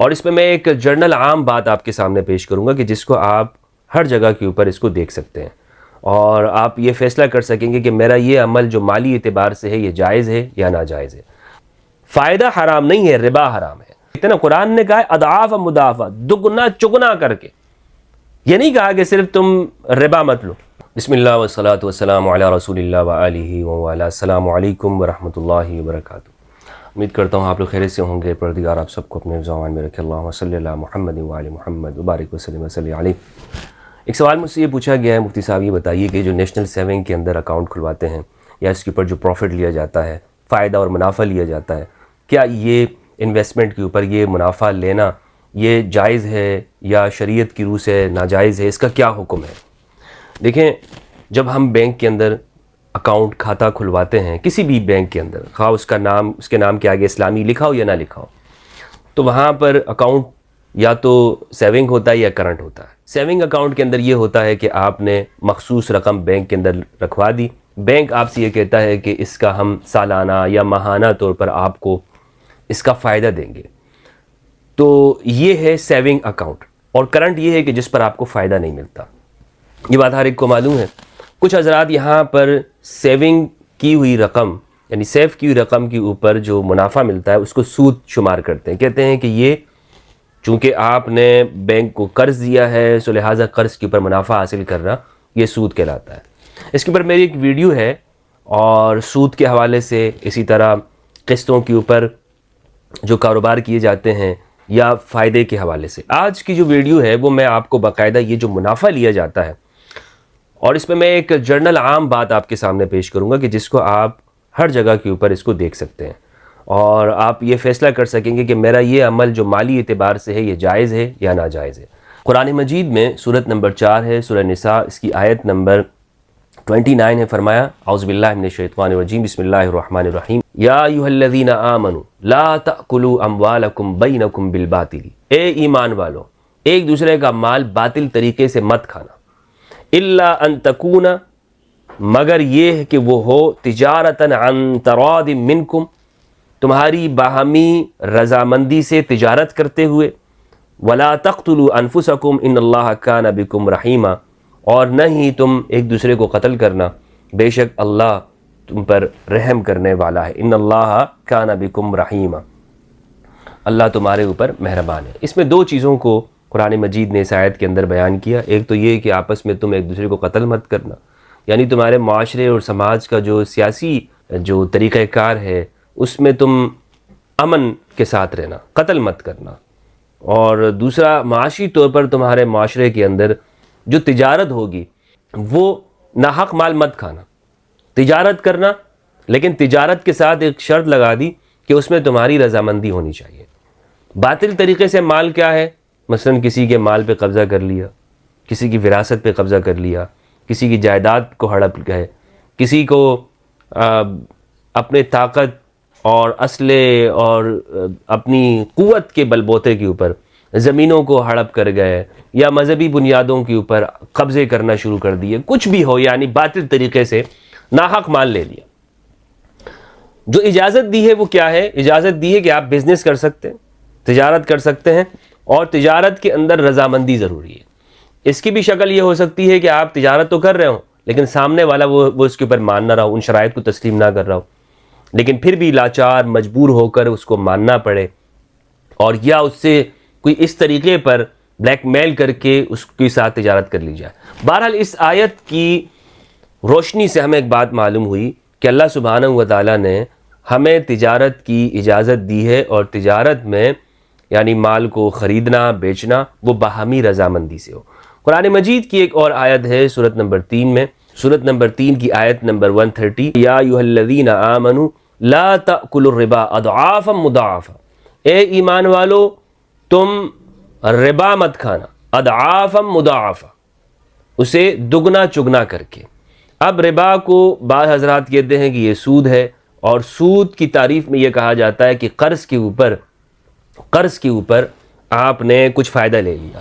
اور اس میں میں ایک جنرل عام بات آپ کے سامنے پیش کروں گا کہ جس کو آپ ہر جگہ کے اوپر اس کو دیکھ سکتے ہیں اور آپ یہ فیصلہ کر سکیں گے کہ میرا یہ عمل جو مالی اعتبار سے ہے یہ جائز ہے یا ناجائز ہے۔ فائدہ حرام نہیں ہے، ربا حرام ہے۔ اتنا قرآن نے کہا ہے اضعاف مضاعفہ، دگنا چگنا کر کے، یہ نہیں کہا کہ صرف تم ربا مت لو۔ بسم اللہ والصلاة والسلام علی رسول اللہ وآلہ وآلہ۔ السلام علیکم ورحمۃ اللہ وبرکاتہ۔ امید کرتا ہوں آپ لوگ خیریت سے ہوں گے۔ پروردگار آپ سب کو اپنے زبان میں رکھے۔ اللہم صلی علی محمد وآل محمد وبارک وسلم وصلی علیہ۔ ایک سوال مجھ سے یہ پوچھا گیا ہے، مفتی صاحب یہ بتائیے کہ جو نیشنل سیونگ کے اندر اکاؤنٹ کھلواتے ہیں یا اس کے اوپر جو پروفٹ لیا جاتا ہے، فائدہ اور منافع لیا جاتا ہے، کیا یہ انویسٹمنٹ کے اوپر یہ منافع لینا یہ جائز ہے یا شریعت کی روح سے ناجائز ہے؟ اس کا کیا حکم ہے؟ دیکھیں، جب ہم بینک کے اندر اکاؤنٹ کھاتہ کھلواتے ہیں، کسی بھی بینک کے اندر، خواہ اس کے نام کے آگے اسلامی لکھا ہو یا نہ لکھا ہو، تو وہاں پر اکاؤنٹ یا تو سیونگ ہوتا ہے یا کرنٹ ہوتا ہے۔ سیونگ اکاؤنٹ کے اندر یہ ہوتا ہے کہ آپ نے مخصوص رقم بینک کے اندر رکھوا دی، بینک آپ سے یہ کہتا ہے کہ اس کا ہم سالانہ یا ماہانہ طور پر آپ کو اس کا فائدہ دیں گے، تو یہ ہے سیونگ اکاؤنٹ۔ اور کرنٹ یہ ہے کہ جس پر آپ کو فائدہ نہیں ملتا۔ یہ بات ہر ایک کو معلوم ہے۔ کچھ حضرات یہاں پر سیونگ کی ہوئی رقم یعنی سیو کی ہوئی رقم کے اوپر جو منافع ملتا ہے اس کو سود شمار کرتے ہیں، کہتے ہیں کہ یہ چونکہ آپ نے بینک کو قرض دیا ہے سو لہٰذا قرض کے اوپر منافع حاصل کرنا یہ سود کہلاتا ہے۔ اس کے اوپر میری ایک ویڈیو ہے اور سود کے حوالے سے، اسی طرح قسطوں کے اوپر جو کاروبار کیے جاتے ہیں یا فائدے کے حوالے سے۔ آج کی جو ویڈیو ہے وہ میں آپ کو باقاعدہ یہ جو منافع لیا جاتا ہے اور اس میں میں ایک جنرل عام بات آپ کے سامنے پیش کروں گا کہ جس کو آپ ہر جگہ کے اوپر اس کو دیکھ سکتے ہیں اور آپ یہ فیصلہ کر سکیں گے کہ میرا یہ عمل جو مالی اعتبار سے ہے یہ جائز ہے یا ناجائز ہے۔ قرآن مجید میں سورۃ نمبر 4 ہے، سورہ نساء، اس کی آیت نمبر 29 ہے۔ فرمایا اعوذ باللہ من الشیطان الرجیم، بسم اللہ الرحمن الرحیم، یا ایھا الذین آمنوا لا تأکلوا اموالکم بینکم بالباطل، اے ایمان والو ایک دوسرے کا مال باطل طریقے سے مت کھانا، الا ان تکون، مگر یہ کہ وہ ہو تجارتاً عن تراض منکم، تمہاری باہمی رضامندی سے تجارت کرتے ہوئے، ولا تقتلوا انفسکم ان اللہ کان بکم رحیما، اور نہ ہی تم ایک دوسرے کو قتل کرنا، بے شک اللہ تم پر رحم کرنے والا ہے، ان اللہ کان بکم رحیما، اللہ تمہارے اوپر مہربان ہے۔ اس میں دو چیزوں کو قرآن مجید نے اس آیت کے اندر بیان کیا۔ ایک تو یہ کہ آپس میں تم ایک دوسرے کو قتل مت کرنا، یعنی تمہارے معاشرے اور سماج کا جو سیاسی جو طریقہ کار ہے اس میں تم امن کے ساتھ رہنا، قتل مت کرنا۔ اور دوسرا، معاشی طور پر تمہارے معاشرے کے اندر جو تجارت ہوگی وہ ناحق مال مت کھانا، تجارت کرنا، لیکن تجارت کے ساتھ ایک شرط لگا دی کہ اس میں تمہاری رضامندی ہونی چاہیے۔ باطل طریقے سے مال کیا ہے؟ مثلا کسی کے مال پہ قبضہ کر لیا، کسی کی وراثت پہ قبضہ کر لیا، کسی کی جائیداد کو ہڑپ گئے، کسی کو اپنے طاقت اور اسلحے اور اپنی قوت کے بل بوتے کے اوپر زمینوں کو ہڑپ کر گئے یا مذہبی بنیادوں کے اوپر قبضے کرنا شروع کر دیے، کچھ بھی ہو، یعنی باطل طریقے سے ناحق مال لے لیا۔ جو اجازت دی ہے وہ کیا ہے؟ اجازت دی ہے کہ آپ بزنس کر سکتے ہیں، تجارت کر سکتے ہیں، اور تجارت کے اندر رضامندی ضروری ہے۔ اس کی بھی شکل یہ ہو سکتی ہے کہ آپ تجارت تو کر رہے ہوں لیکن سامنے والا وہ اس کے اوپر مان نہ رہا ہو، ان شرائط کو تسلیم نہ کر رہا ہو، لیکن پھر بھی لاچار مجبور ہو کر اس کو ماننا پڑے، اور یا اس سے کوئی اس طریقے پر بلیک میل کر کے اس کے ساتھ تجارت کر لی جائے۔ بہرحال اس آیت کی روشنی سے ہمیں ایک بات معلوم ہوئی کہ اللہ سبحانہ و تعالیٰ نے ہمیں تجارت کی اجازت دی ہے، اور تجارت میں یعنی مال کو خریدنا بیچنا وہ باہمی رضامندی سے ہو۔ قرآن مجید کی ایک اور آیت ہے سورۃ نمبر 3 میں، سورۃ نمبر 3 کی آیت نمبر 130، یا ایھا الذین آمنوا لا تأکلوا الربا اضعافا مضاعفا، اے ایمان والو تم ربا مت کھانا، اضعافا مضاعفا، اسے دگنا چگنا کر کے۔ اب ربا کو بعض حضرات کہتے ہیں کہ یہ سود ہے، اور سود کی تعریف میں یہ کہا جاتا ہے کہ قرض کے اوپر آپ نے کچھ فائدہ لے لیا۔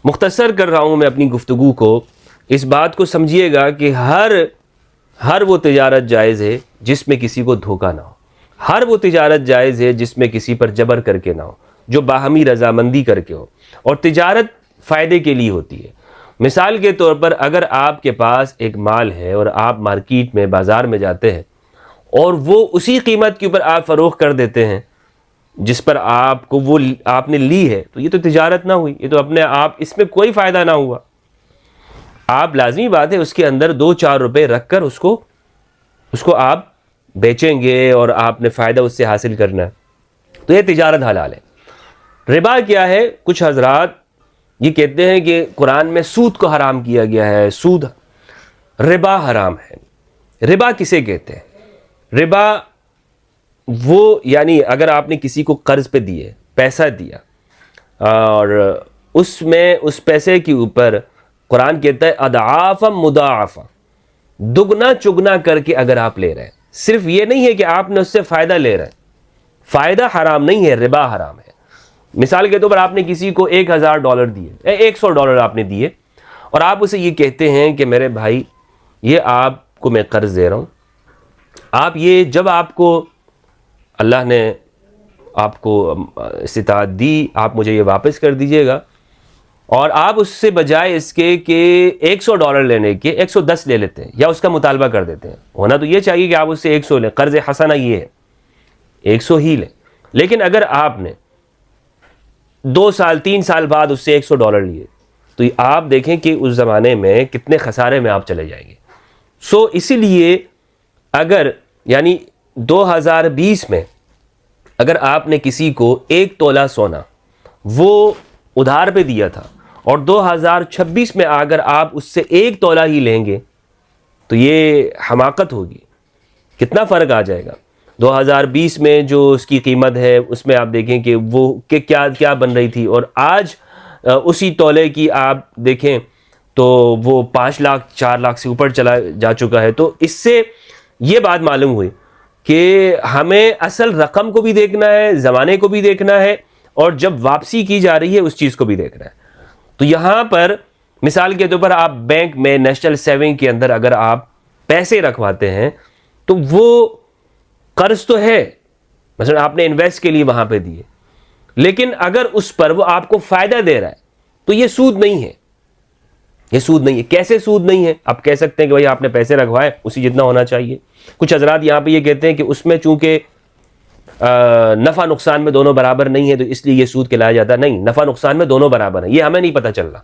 مختصر کر رہا ہوں میں اپنی گفتگو کو، اس بات کو سمجھیے گا کہ ہر وہ تجارت جائز ہے جس میں کسی کو دھوکہ نہ ہو، ہر وہ تجارت جائز ہے جس میں کسی پر جبر کر کے نہ ہو، جو باہمی رضامندی کر کے ہو، اور تجارت فائدے کے لیے ہوتی ہے۔ مثال کے طور پر اگر آپ کے پاس ایک مال ہے اور آپ مارکیٹ میں بازار میں جاتے ہیں اور وہ اسی قیمت کے اوپر آپ فروخت کر دیتے ہیں جس پر آپ کو وہ آپ نے لی ہے، تو یہ تو تجارت نہ ہوئی، یہ تو اپنے آپ اس میں کوئی فائدہ نہ ہوا۔ آپ لازمی بات ہے اس کے اندر 2-4 روپے رکھ کر اس کو آپ بیچیں گے اور آپ نے فائدہ اس سے حاصل کرنا ہے، تو یہ تجارت حلال ہے۔ ربا کیا ہے؟ کچھ حضرات یہ کہتے ہیں کہ قرآن میں سود کو حرام کیا گیا ہے، سود ربا حرام ہے۔ ربا کسے کہتے ہیں؟ ربا وہ یعنی اگر آپ نے کسی کو قرض پہ دیے، پیسہ دیا، اور اس میں اس پیسے کے اوپر قرآن کہتا ہے اضعافا مضاعفہ، دگنا چگنا کر کے اگر آپ لے رہے ہیں، صرف یہ نہیں ہے کہ آپ نے اس سے فائدہ لے رہے ہیں، فائدہ حرام نہیں ہے، ربا حرام ہے۔ مثال کے طور پر آپ نے کسی کو $1000 دیے، $100 آپ نے دیے، اور آپ اسے یہ کہتے ہیں کہ میرے بھائی یہ آپ کو میں قرض دے رہا ہوں، آپ یہ جب آپ کو اللہ نے آپ کو استطاعت دی آپ مجھے یہ واپس کر دیجئے گا، اور آپ اس سے بجائے اس کے کہ $100 لینے کے 110 لے لیتے ہیں یا اس کا مطالبہ کر دیتے ہیں۔ ہونا تو یہ چاہیے کہ آپ اس سے 100 لیں، قرض حسنہ یہ ہے 100 ہی لیں، لیکن اگر آپ نے 2 سال 3 سال بعد اس سے $100 لیے تو آپ دیکھیں کہ اس زمانے میں کتنے خسارے میں آپ چلے جائیں گے۔ اسی لیے اگر یعنی 2020 میں اگر آپ نے کسی کو 1 تولہ سونا وہ ادھار پہ دیا تھا، اور 2026 میں اگر آپ اس سے 1 تولہ ہی لیں گے تو یہ حماقت ہوگی، کتنا فرق آ جائے گا۔ 2020 میں جو اس کی قیمت ہے اس میں آپ دیکھیں کہ وہ کیا بن رہی تھی، اور آج اسی تولے کی آپ دیکھیں تو وہ 5 لاکھ 4 لاکھ سے اوپر چلا جا چکا ہے۔ تو اس سے یہ بات معلوم ہوئی کہ ہمیں اصل رقم کو بھی دیکھنا ہے، زمانے کو بھی دیکھنا ہے، اور جب واپسی کی جا رہی ہے اس چیز کو بھی دیکھنا ہے۔ تو یہاں پر مثال کے طور پر آپ بینک میں نیشنل سیونگ کے اندر اگر آپ پیسے رکھواتے ہیں تو وہ قرض تو ہے، مثلا آپ نے انویسٹ کے لیے وہاں پہ دیے، لیکن اگر اس پر وہ آپ کو فائدہ دے رہا ہے تو یہ سود نہیں ہے، یہ سود نہیں ہے۔ کیسے سود نہیں ہے؟ آپ کہہ سکتے ہیں کہ بھائی آپ نے پیسے رکھوائے اسی جتنا ہونا چاہیے۔ کچھ حضرات یہاں پہ یہ کہتے ہیں کہ اس میں چونکہ نفع نقصان میں دونوں برابر نہیں ہے تو اس لیے یہ سود کہلایا جاتا ہے۔ نہیں، نفع نقصان میں دونوں برابر ہیں، یہ ہمیں نہیں پتہ چل رہا،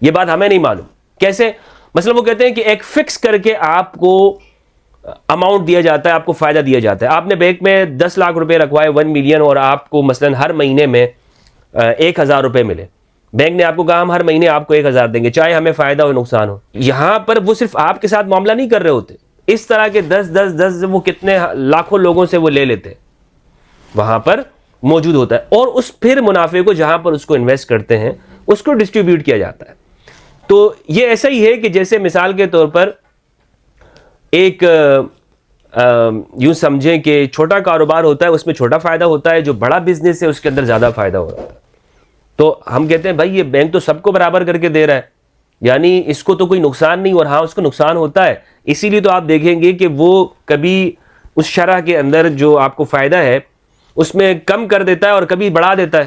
یہ بات ہمیں نہیں معلوم۔ کیسے؟ مثلا وہ کہتے ہیں کہ ایک فکس کر کے آپ کو اماؤنٹ دیا جاتا ہے، آپ کو فائدہ دیا جاتا ہے۔ آپ نے بینک میں 10 لاکھ روپے رکھوائے 1 ملین، اور آپ کو مثلا ہر مہینے میں 1000 روپے ملے، بینک نے آپ کو کہا ہم ہر مہینے آپ کو 1000 دیں گے چاہے ہمیں فائدہ ہو نقصان ہو۔ یہاں پر وہ صرف آپ کے ساتھ معاملہ نہیں کر رہے ہوتے، اس طرح کے 10 وہ کتنے لاکھوں لوگوں سے وہ لے لیتے، وہاں پر موجود ہوتا ہے، اور اس پھر منافع کو جہاں پر اس کو انویسٹ کرتے ہیں اس کو ڈسٹریبیوٹ کیا جاتا ہے۔ تو یہ ایسا ہی ہے کہ جیسے مثال کے طور پر ایک یوں سمجھیں کہ چھوٹا کاروبار ہوتا ہے، اس میں چھوٹا فائدہ ہوتا ہے، جو بڑا بزنس ہے اس کے اندر زیادہ فائدہ ہو رہا ہے۔ تو ہم کہتے ہیں بھائی یہ بینک تو سب کو برابر کر کے دے رہا ہے، یعنی اس کو تو کوئی نقصان نہیں، اور ہاں اس کو نقصان ہوتا ہے، اسی لیے تو آپ دیکھیں گے کہ وہ کبھی اس شرح کے اندر جو آپ کو فائدہ ہے اس میں کم کر دیتا ہے اور کبھی بڑھا دیتا ہے۔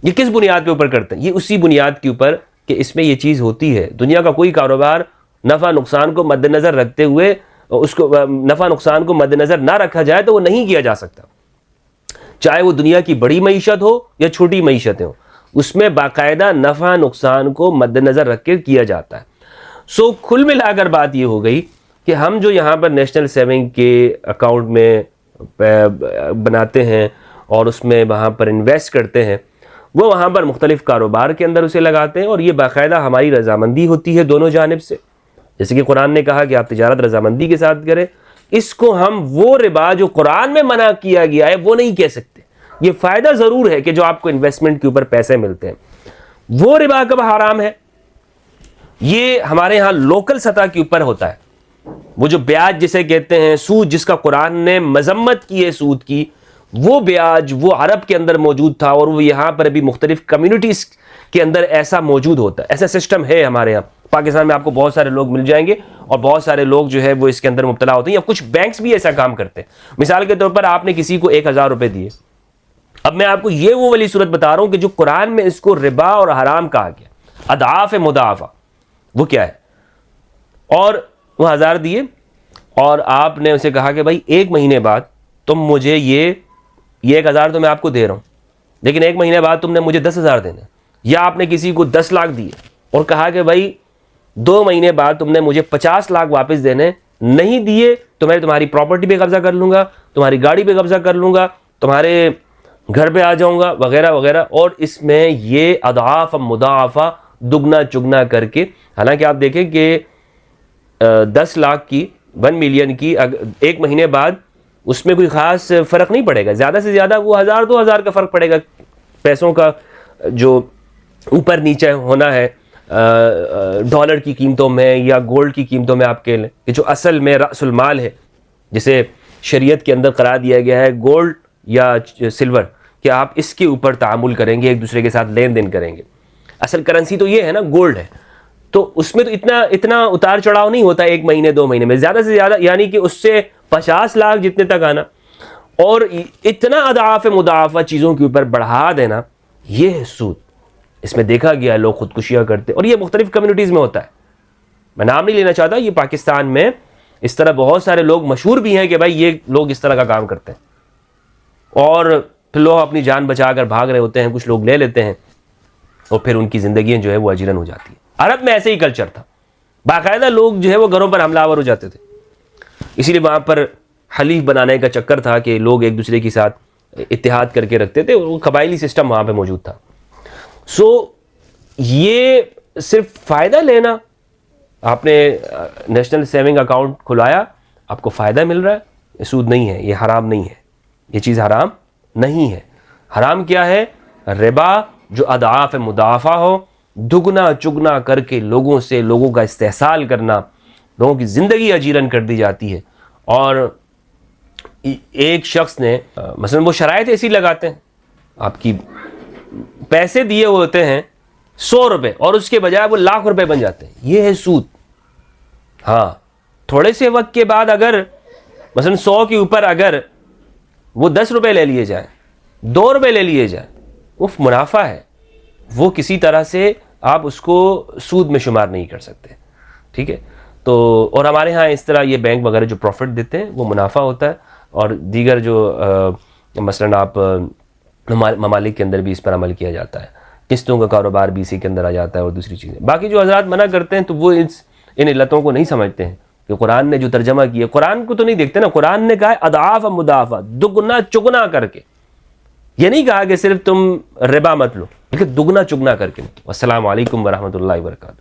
یہ کس بنیاد کے اوپر کرتے ہیں؟ یہ اسی بنیاد کے اوپر کہ اس میں یہ چیز ہوتی ہے۔ دنیا کا کوئی کاروبار نفع نقصان کو مد نظر رکھتے ہوئے اس کو نفع نقصان کو مد نظر نہ رکھا جائے تو وہ نہیں کیا جا سکتا، چاہے وہ دنیا کی بڑی معیشت ہو یا چھوٹی معیشتیں ہوں، اس میں باقاعدہ نفع نقصان کو مد نظر رکھ کے کیا جاتا ہے۔ کل ملا کر بات یہ ہو گئی کہ ہم جو یہاں پر نیشنل سیونگ کے اکاؤنٹ میں بناتے ہیں اور اس میں وہاں پر انویسٹ کرتے ہیں، وہ وہاں پر مختلف کاروبار کے اندر اسے لگاتے ہیں، اور یہ باقاعدہ ہماری رضامندی ہوتی ہے دونوں جانب سے، جیسے کہ قرآن نے کہا کہ آپ تجارت رضامندی کے ساتھ کریں۔ اس کو ہم وہ ربا جو قرآن میں منع کیا گیا ہے وہ نہیں کہہ سکتے۔ یہ فائدہ ضرور ہے کہ جو آپ کو انویسٹمنٹ کے اوپر پیسے ملتے ہیں، وہ ربا کب حرام ہے؟ یہ ہمارے ہاں لوکل سطح کے اوپر ہوتا ہے، وہ جو بیاج جسے کہتے ہیں، سود جس کا قرآن نے مذمت کی ہے سود کی، وہ بیاج وہ عرب کے اندر موجود تھا، اور وہ یہاں پر بھی مختلف کمیونٹیز کے اندر ایسا موجود ہوتا ہے، ایسا سسٹم ہے ہمارے یہاں پاکستان میں۔ آپ کو بہت سارے لوگ مل جائیں گے اور بہت سارے لوگ جو ہے وہ اس کے اندر مبتلا ہوتے ہیں، یا کچھ بینکس بھی ایسا کام کرتے ہیں۔ مثال کے طور پر آپ نے کسی کو 1000 روپے دیے، اب میں آپ کو یہ وہ والی صورت بتا رہا ہوں کہ جو قرآن میں اس کو ربا اور حرام کہا گیا، اضعاف مضاعفہ، وہ کیا ہے؟ اور وہ 1000 دیے اور آپ نے اسے کہا کہ بھائی 1 مہینے بعد تم مجھے یہ 1000 تو میں آپ کو دے رہا ہوں، لیکن 1 مہینے بعد تم نے مجھے 10,000 دینے، یا آپ نے کسی کو 10 لاکھ دیے اور کہا کہ بھائی 2 مہینے بعد تم نے مجھے 50 لاکھ واپس دینے، نہیں دیے تو میں تمہاری پراپرٹی پہ قبضہ کر لوں گا، تمہاری گاڑی پہ قبضہ کر لوں گا، تمہارے گھر پہ آ جاؤں گا، وغیرہ وغیرہ. اور اس میں یہ اضعاف مضاعفہ دگنا چگنا کر کے، حالانکہ آپ دیکھیں کہ 10 لاکھ کی 1 ملین کی 1 مہینے بعد اس میں کوئی خاص فرق نہیں پڑے گا، زیادہ سے زیادہ وہ 1000-2000 کا فرق پڑے گا پیسوں کا جو اوپر نیچے ہونا ہے ڈالر کی قیمتوں میں یا گولڈ کی قیمتوں میں. آپ کہہ لیں کہ جو اصل میں رأس المال ہے جسے شریعت کے اندر قرار دیا گیا ہے گولڈ یا سلور، کہ آپ اس کے اوپر تعامل کریں گے، ایک دوسرے کے ساتھ لین دین کریں گے. اصل کرنسی تو یہ ہے نا، گولڈ ہے، تو اس میں تو اتنا اتار چڑھاؤ نہیں ہوتا 1 مہینے 2 مہینے میں، زیادہ سے زیادہ یعنی کہ اس سے 50 لاکھ جتنے تک آنا اور اتنا اضعاف مضاعفہ چیزوں کے اوپر بڑھا دینا، یہ ہے سود. اس میں دیکھا گیا لوگ خودکشیاں کرتے، اور یہ مختلف کمیونٹیز میں ہوتا ہے. میں نام نہیں لینا چاہتا، یہ پاکستان میں اس طرح بہت سارے لوگ مشہور بھی ہیں کہ بھائی یہ لوگ اس طرح کا کام کرتے ہیں، اور پھر لوگ اپنی جان بچا کر بھاگ رہے ہوتے ہیں، کچھ لوگ لے لیتے ہیں اور پھر ان کی زندگیاں جو ہے وہ اجیرن ہو جاتی ہیں. عرب میں ایسے ہی کلچر تھا، باقاعدہ لوگ جو ہے وہ گھروں پر حملہ آور ہو جاتے تھے، اسی لیے وہاں پر حلیف بنانے کا چکر تھا کہ لوگ ایک دوسرے کے ساتھ اتحاد کر کے رکھتے تھے، وہ قبائلی سسٹم وہاں پہ موجود تھا. سو یہ صرف فائدہ لینا، آپ نے نیشنل سیونگ اکاؤنٹ کھلایا، آپ کو فائدہ مل رہا ہے، یہ سود نہیں ہے، یہ حرام نہیں ہے، یہ چیز حرام نہیں ہے. حرام کیا ہے؟ ربا، جو اضعاف مضاعفہ ہو، دگنا چگنا کر کے لوگوں کا استحصال کرنا، لوگوں کی زندگی اجیرن کر دی جاتی ہے. اور ایک شخص نے مثلا وہ شرائط ایسی لگاتے ہیں، آپ کی پیسے دیے ہوتے ہیں 100 روپے اور اس کے بجائے وہ لاکھ روپے بن جاتے ہیں، یہ ہے سود. ہاں، تھوڑے سے وقت کے بعد اگر مثلا 100 کے اوپر اگر وہ 10 روپے لے لیے جائیں، 2 روپے لے لیے جائیں، وہ منافع ہے، وہ کسی طرح سے آپ اس کو سود میں شمار نہیں کر سکتے. ٹھیک ہے، تو اور ہمارے ہاں اس طرح یہ بینک وغیرہ جو پروفٹ دیتے ہیں وہ منافع ہوتا ہے، اور دیگر جو مثلا آپ ممالک کے اندر بھی اس پر عمل کیا جاتا ہے، قسطوں کا کاروبار بھی اسی کے اندر آ جاتا ہے، اور دوسری چیزیں. باقی جو حضرات منع کرتے ہیں تو وہ ان علتوں کو نہیں سمجھتے ہیں کہ قرآن نے جو ترجمہ کیا، قرآن کو تو نہیں دیکھتے نا. قرآن نے کہا ہے اضعاف مضاعفہ، دگنا چگنا کر کے، یہ نہیں کہا کہ صرف تم ربا مت لو، بلکہ دگنا چگنا کر کے. السلام علیکم ورحمۃ اللہ وبرکاتہ.